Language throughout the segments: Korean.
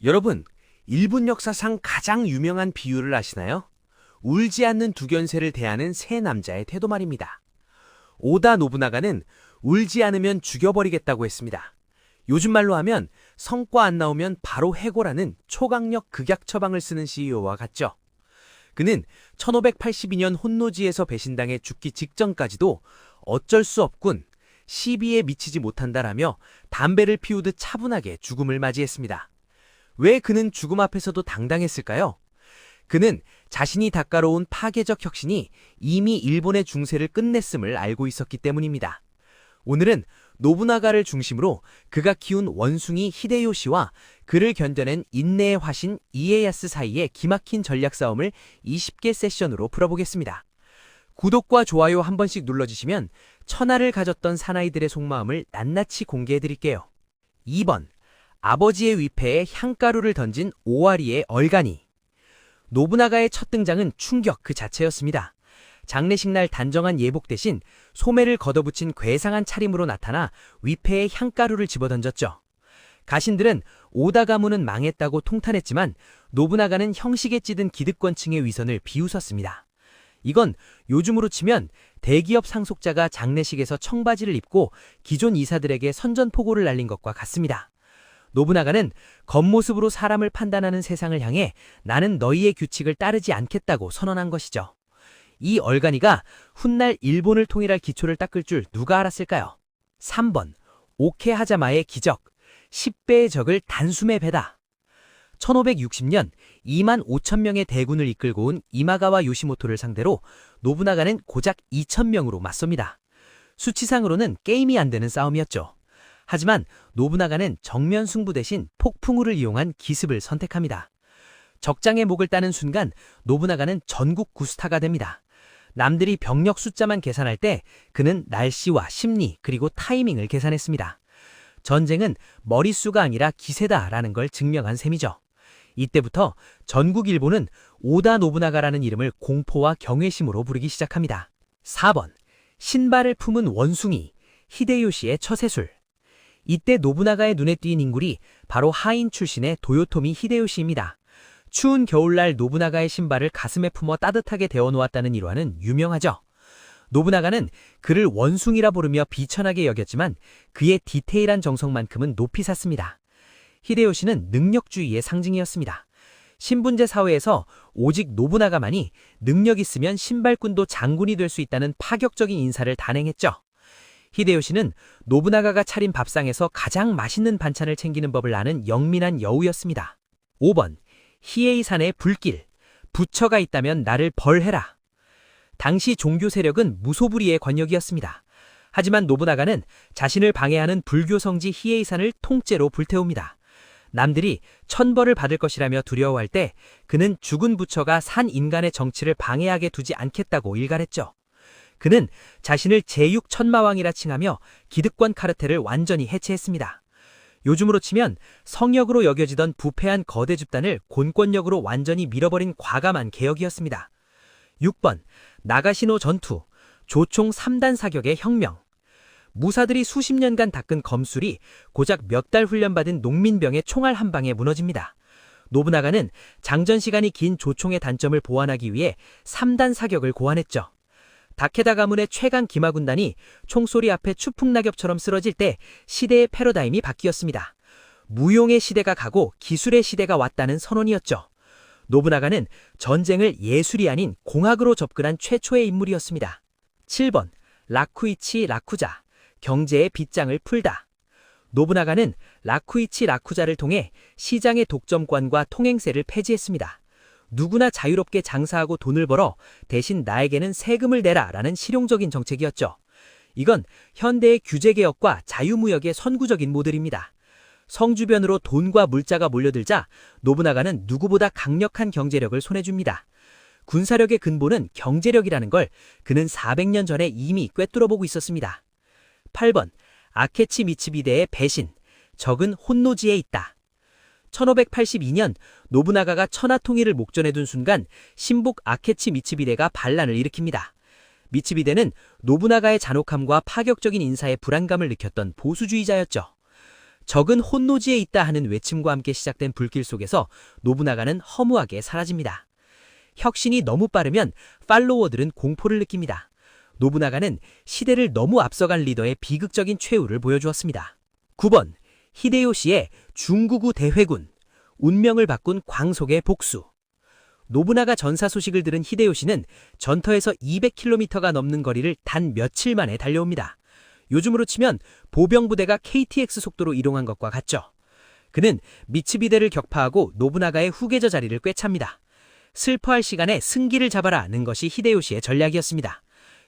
여러분, 일본 역사상 가장 유명한 비유를 아시나요? 울지 않는 두견새를 대하는 세 남자의 태도 말입니다. 오다 노부나가는 울지 않으면 죽여버리겠다고 했습니다. 요즘 말로 하면 성과 안 나오면 바로 해고라는 초강력 극약 처방을 쓰는 CEO와 같죠. 그는 1582년 혼노지에서 배신당해 죽기 직전까지도 어쩔 수 없군, 시비에 미치지 못한다라며 담배를 피우듯 차분하게 죽음을 맞이했습니다. 왜 그는 죽음 앞에서도 당당했을까요? 그는 자신이 닦아놓은 파괴적 혁신이 이미 일본의 중세를 끝냈음을 알고 있었기 때문입니다. 오늘은 노부나가를 중심으로 그가 키운 원숭이 히데요시와 그를 견뎌낸 인내의 화신 이에야스 사이의 기막힌 전략 싸움을 20개 세션으로 풀어보겠습니다. 구독과 좋아요 한 번씩 눌러주시면 천하를 가졌던 사나이들의 속마음을 낱낱이 공개해드릴게요. 2번, 아버지의 위패에 향가루를 던진 오와리의 얼간이. 노부나가의 첫 등장은 충격 그 자체였습니다. 장례식 날 단정한 예복 대신 소매를 걷어붙인 괴상한 차림으로 나타나 위패에 향가루를 집어던졌죠. 가신들은 오다 가문은 망했다고 통탄했지만 노부나가는 형식에 찌든 기득권층의 위선을 비웃었습니다. 이건 요즘으로 치면 대기업 상속자가 장례식에서 청바지를 입고 기존 이사들에게 선전포고를 날린 것과 같습니다. 노부나가는 겉모습으로 사람을 판단하는 세상을 향해 나는 너희의 규칙을 따르지 않겠다고 선언한 것이죠. 이 얼간이가 훗날 일본을 통일할 기초를 닦을 줄 누가 알았을까요? 3번, 오케하자마의 기적, 10배의 적을 단숨에 베다. 1560년 2만 5천 명의 대군을 이끌고 온 이마가와 요시모토를 상대로 노부나가는 고작 2천 명으로 맞섭니다. 수치상으로는 게임이 안 되는 싸움이었죠. 하지만 노부나가는 정면 승부 대신 폭풍우를 이용한 기습을 선택합니다. 적장의 목을 따는 순간 노부나가는 전국 구스타가 됩니다. 남들이 병력 숫자만 계산할 때 그는 날씨와 심리 그리고 타이밍을 계산했습니다. 전쟁은 머릿수가 아니라 기세다라는 걸 증명한 셈이죠. 이때부터 전국 일본은 오다 노부나가라는 이름을 공포와 경외심으로 부르기 시작합니다. 4번, 신발을 품은 원숭이, 히데요시의 처세술. 이때 노부나가의 눈에 띈 인물이 바로 하인 출신의 도요토미 히데요시입니다. 추운 겨울날 노부나가의 신발을 가슴에 품어 따뜻하게 데워놓았다는 일화는 유명하죠. 노부나가는 그를 원숭이라 부르며 비천하게 여겼지만 그의 디테일한 정성만큼은 높이 샀습니다. 히데요시는 능력주의의 상징이었습니다. 신분제 사회에서 오직 노부나가만이 능력 있으면 신발꾼도 장군이 될 수 있다는 파격적인 인사를 단행했죠. 히데요시는 노부나가가 차린 밥상에서 가장 맛있는 반찬을 챙기는 법을 아는 영민한 여우였습니다. 5번, 히에이산의 불길, 부처가 있다면 나를 벌해라. 당시 종교 세력은 무소불위의 권력이었습니다. 하지만 노부나가는 자신을 방해하는 불교 성지 히에이산을 통째로 불태웁니다. 남들이 천벌을 받을 것이라며 두려워할 때 그는 죽은 부처가 산 인간의 정치를 방해하게 두지 않겠다고 일갈했죠. 그는 자신을 제6천마왕이라 칭하며 기득권 카르텔을 완전히 해체했습니다. 요즘으로 치면 성역으로 여겨지던 부패한 거대 집단을 곤권력으로 완전히 밀어버린 과감한 개혁이었습니다. 6번, 나가시노 전투, 조총 3단 사격의 혁명. 무사들이 수십 년간 닦은 검술이 고작 몇 달 훈련받은 농민병의 총알 한 방에 무너집니다. 노부나가는 장전 시간이 긴 조총의 단점을 보완하기 위해 3단 사격을 고안했죠. 다케다 가문의 최강 기마군단이 총소리 앞에 추풍낙엽처럼 쓰러질 때 시대의 패러다임이 바뀌었습니다. 무용의 시대가 가고 기술의 시대가 왔다는 선언이었죠. 노부나가는 전쟁을 예술이 아닌 공학으로 접근한 최초의 인물이었습니다. 7번, 라쿠이치 라쿠자, 경제의 빗장을 풀다. 노부나가는 라쿠이치 라쿠자를 통해 시장의 독점관과 통행세를 폐지했습니다. 누구나 자유롭게 장사하고 돈을 벌어 대신 나에게는 세금을 내라 라는 실용적인 정책이었죠. 이건 현대의 규제개혁과 자유무역의 선구적인 모델입니다. 성주변으로 돈과 물자가 몰려들자 노부나가는 누구보다 강력한 경제력을 손해줍니다. 군사력의 근본은 경제력이라는 걸 그는 400년 전에 이미 꿰뚫어보고 있었습니다. 8번, 아케치 미츠비데의 배신, 적은 혼노지에 있다. 1582년 노부나가가 천하통일을 목전에 둔 순간 신복 아케치 미츠비데가 반란을 일으킵니다. 미츠비데는 노부나가의 잔혹함과 파격적인 인사에 불안감을 느꼈던 보수주의자였죠. 적은 혼노지에 있다 하는 외침과 함께 시작된 불길 속에서 노부나가는 허무하게 사라집니다. 혁신이 너무 빠르면 팔로워들은 공포를 느낍니다. 노부나가는 시대를 너무 앞서간 리더의 비극적인 최후를 보여주었습니다. 9번, 히데요시의 중구구 대회군, 운명을 바꾼 광속의 복수. 노부나가 전사 소식을 들은 히데요시는 전터에서 200km가 넘는 거리를 단 며칠 만에 달려옵니다. 요즘으로 치면 보병부대가 KTX 속도로 이동한 것과 같죠. 그는 미츠비대를 격파하고 노부나가의 후계자 자리를 꿰찹니다. 슬퍼할 시간에 승기를 잡아라는 것이 히데요시의 전략이었습니다.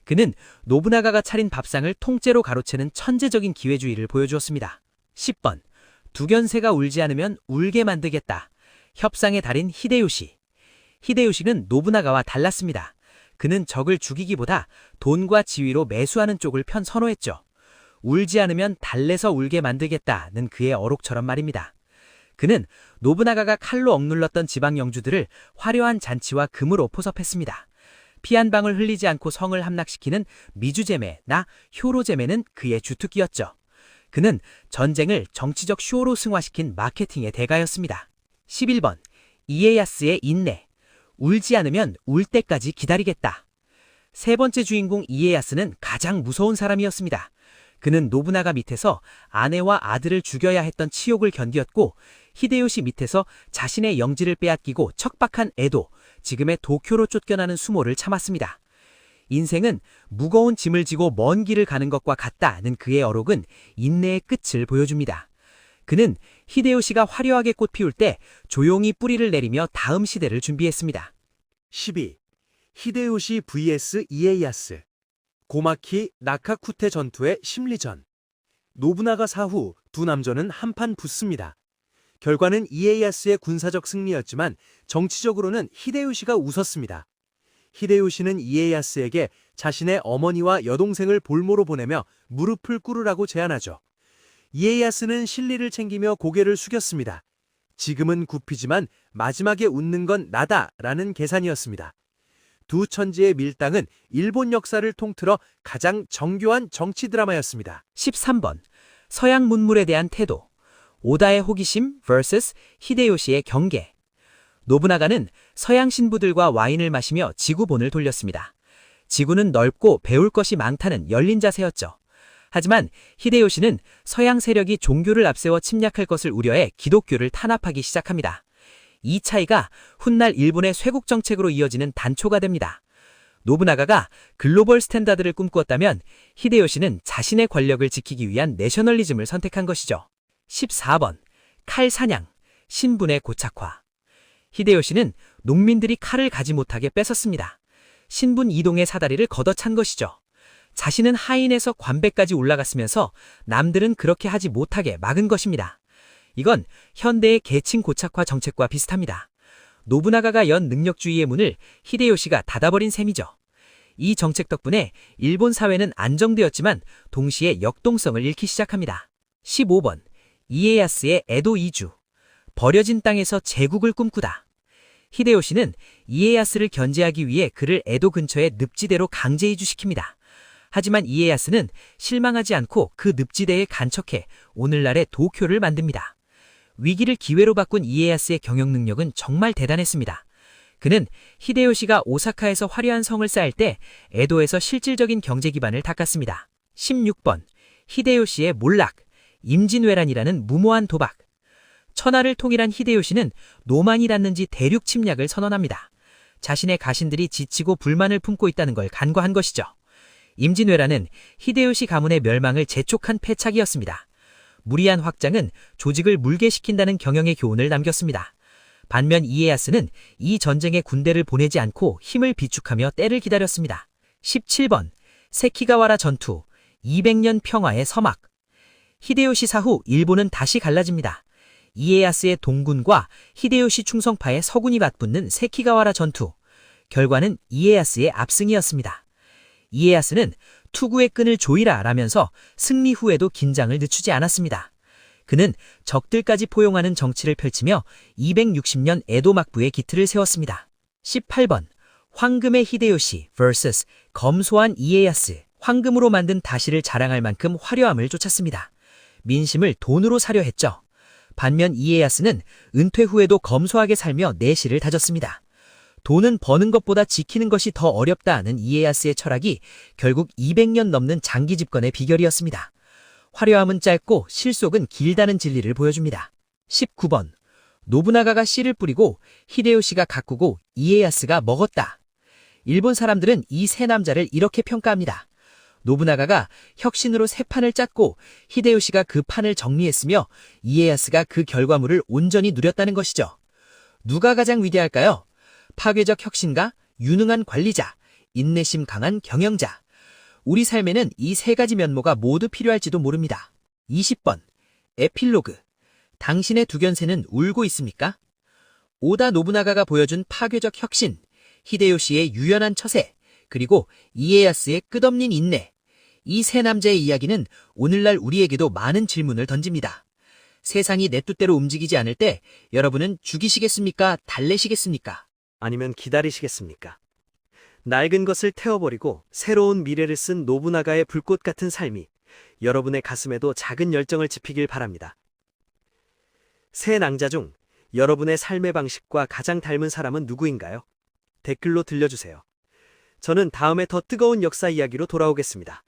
그는 노부나가가 차린 밥상을 통째로 가로채는 천재적인 기회주의를 보여주었습니다. 10번, 두견새가 울지 않으면 울게 만들겠다. 협상의 달인 히데요시. 히데요시는 노부나가와 달랐습니다. 그는 적을 죽이기보다 돈과 지위로 매수하는 쪽을 선호했죠. 울지 않으면 달래서 울게 만들겠다는 그의 어록처럼 말입니다. 그는 노부나가가 칼로 억눌렀던 지방 영주들을 화려한 잔치와 금으로 포섭했습니다. 피 한 방울 흘리지 않고 성을 함락시키는 미주제메나 효로제메는 그의 주특기였죠. 그는 전쟁을 정치적 쇼로 승화시킨 마케팅의 대가였습니다. 11번, 이에야스의 인내. 울지 않으면 울 때까지 기다리겠다. 세 번째 주인공 이에야스는 가장 무서운 사람이었습니다. 그는 노부나가 밑에서 아내와 아들을 죽여야 했던 치욕을 견디었고 히데요시 밑에서 자신의 영지를 빼앗기고 척박한 에도, 지금의 도쿄로 쫓겨나는 수모를 참았습니다. 인생은 무거운 짐을 지고 먼 길을 가는 것과 같다는 그의 어록은 인내의 끝을 보여줍니다. 그는 히데요시가 화려하게 꽃 피울 때 조용히 뿌리를 내리며 다음 시대를 준비했습니다. 12. 히데요시 vs 이에야스. 고마키 나카쿠테 전투의 심리전. 노부나가 사후 두 남전은 한판 붙습니다. 결과는 이에야스의 군사적 승리였지만 정치적으로는 히데요시가 웃었습니다. 히데요시는 이에야스에게 자신의 어머니와 여동생을 볼모로 보내며 무릎을 꿇으라고 제안하죠. 이에야스는 실리를 챙기며 고개를 숙였습니다. 지금은 굽히지만 마지막에 웃는 건 나다라는 계산이었습니다. 두 천지의 밀당은 일본 역사를 통틀어 가장 정교한 정치 드라마였습니다. 13번, 서양 문물에 대한 태도. 오다의 호기심 vs 히데요시의 경계. 노부나가는 서양 신부들과 와인을 마시며 지구본을 돌렸습니다. 지구는 넓고 배울 것이 많다는 열린 자세였죠. 하지만 히데요시는 서양 세력이 종교를 앞세워 침략할 것을 우려해 기독교를 탄압하기 시작합니다. 이 차이가 훗날 일본의 쇄국 정책으로 이어지는 단초가 됩니다. 노부나가가 글로벌 스탠다드를 꿈꾸었다면 히데요시는 자신의 권력을 지키기 위한 내셔널리즘을 선택한 것이죠. 14번, 칼 사냥, 신분의 고착화. 히데요시는 농민들이 칼을 가지 못하게 뺏었습니다. 신분 이동의 사다리를 걷어찬 것이죠. 자신은 하인에서 관배까지 올라갔으면서 남들은 그렇게 하지 못하게 막은 것입니다. 이건 현대의 계층 고착화 정책과 비슷합니다. 노부나가가 연 능력주의의 문을 히데요시가 닫아버린 셈이죠. 이 정책 덕분에 일본 사회는 안정되었지만 동시에 역동성을 잃기 시작합니다. 15번, 이에야스의 에도 이주. 버려진 땅에서 제국을 꿈꾸다. 히데요시는 이에야스를 견제하기 위해 그를 에도 근처의 늪지대로 강제 이주시킵니다. 하지만 이에야스는 실망하지 않고 그 늪지대에 간척해 오늘날의 도쿄를 만듭니다. 위기를 기회로 바꾼 이에야스의 경영 능력은 정말 대단했습니다. 그는 히데요시가 오사카에서 화려한 성을 쌓을 때 에도에서 실질적인 경제 기반을 닦았습니다. 16번, 히데요시의 몰락, 임진왜란이라는 무모한 도박. 천하를 통일한 히데요시는 노만이 닿는지 대륙 침략을 선언합니다. 자신의 가신들이 지치고 불만을 품고 있다는 걸 간과한 것이죠. 임진왜란은 히데요시 가문의 멸망을 재촉한 패착이었습니다. 무리한 확장은 조직을 물게시킨다는 경영의 교훈을 남겼습니다. 반면 이에야스는 이 전쟁에 군대를 보내지 않고 힘을 비축하며 때를 기다렸습니다. 17번, 세키가와라 전투, 200년 평화의 서막. 히데요시 사후 일본은 다시 갈라집니다. 이에야스의 동군과 히데요시 충성파의 서군이 맞붙는 세키가와라 전투. 결과는 이에야스의 압승이었습니다. 이에야스는 투구의 끈을 조이라 라면서 승리 후에도 긴장을 늦추지 않았습니다. 그는 적들까지 포용하는 정치를 펼치며 260년 에도 막부의 기틀을 세웠습니다. 18번, 황금의 히데요시 vs 검소한 이에야스. 황금으로 만든 다시를 자랑할 만큼 화려함을 쫓았습니다. 민심을 돈으로 사려 했죠. 반면 이에야스는 은퇴 후에도 검소하게 살며 내실을 다졌습니다. 돈은 버는 것보다 지키는 것이 더 어렵다는 이에야스의 철학이 결국 200년 넘는 장기 집권의 비결이었습니다. 화려함은 짧고 실속은 길다는 진리를 보여줍니다. 19번. 노부나가가 씨를 뿌리고 히데요시가 가꾸고 이에야스가 먹었다. 일본 사람들은 이 세 남자를 이렇게 평가합니다. 노부나가가 혁신으로 새 판을 짰고 히데요시가 그 판을 정리했으며 이에야스가 그 결과물을 온전히 누렸다는 것이죠. 누가 가장 위대할까요? 파괴적 혁신가, 유능한 관리자, 인내심 강한 경영자. 우리 삶에는 이 세 가지 면모가 모두 필요할지도 모릅니다. 20번. 에필로그. 당신의 두견새는 울고 있습니까? 오다 노부나가가 보여준 파괴적 혁신, 히데요시의 유연한 처세, 그리고 이에야스의 끝없는 인내. 이 세 남자의 이야기는 오늘날 우리에게도 많은 질문을 던집니다. 세상이 내 뜻대로 움직이지 않을 때 여러분은 죽이시겠습니까? 달래시겠습니까? 아니면 기다리시겠습니까? 낡은 것을 태워버리고 새로운 미래를 쓴 노부나가의 불꽃 같은 삶이 여러분의 가슴에도 작은 열정을 지피길 바랍니다. 세 낭자 중 여러분의 삶의 방식과 가장 닮은 사람은 누구인가요? 댓글로 들려주세요. 저는 다음에 더 뜨거운 역사 이야기로 돌아오겠습니다.